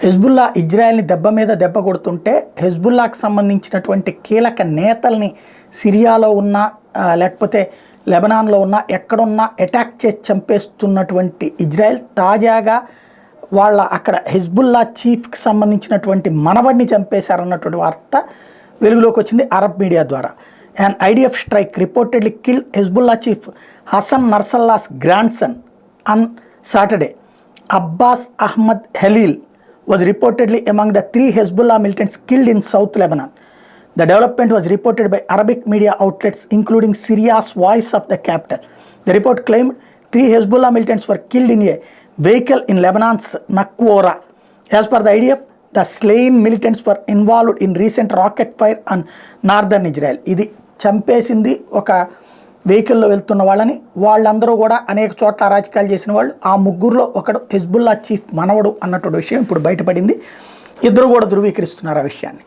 Hezbollah ఇజ్రాయెల్ని దెబ్బ మీద దెబ్బ కొడుతుంటే హెజ్బుల్లాకు సంబంధించినటువంటి కీలక నేతల్ని సిరియాలో ఉన్న లేకపోతే లెబనాన్లో ఉన్న ఎక్కడున్నా అటాక్ చేసి చంపేస్తున్నటువంటి ఇజ్రాయెల్ తాజాగా వాళ్ళ అక్కడ హెజ్బుల్లా చీఫ్కి సంబంధించినటువంటి మనవడిని చంపేశారన్నటువంటి వార్త వెలుగులోకి వచ్చింది అరబ్ మీడియా ద్వారా. And IDF strike reportedly killed Hezbollah chief Hassan Nasrallah's grandson on Saturday. Abbas Ahmed Khalil was reportedly among the 3 Hezbollah militants killed in South Lebanon. The development was reported by Arabic media outlets including Syria's Voice of the Capital. The report claimed 3 Hezbollah militants were killed in a vehicle in Lebanon's Naqoura. As per the IDF, the slain militants were involved in recent rocket fire on northern Israel. ఇది చంపేసింది ఒక వెహికల్లో వెళ్తున్న వాళ్ళందరూ కూడా అనేక చోట్ల అరాచకాలు చేసిన వాళ్ళు. ఆ ముగ్గురులో ఒకడు హెజ్బుల్లా చీఫ్ మనవడు అన్నటువంటి విషయం ఇప్పుడు బయటపడింది. ఇద్దరు కూడా ధృవీకరిస్తున్నారు ఆ విషయాన్ని.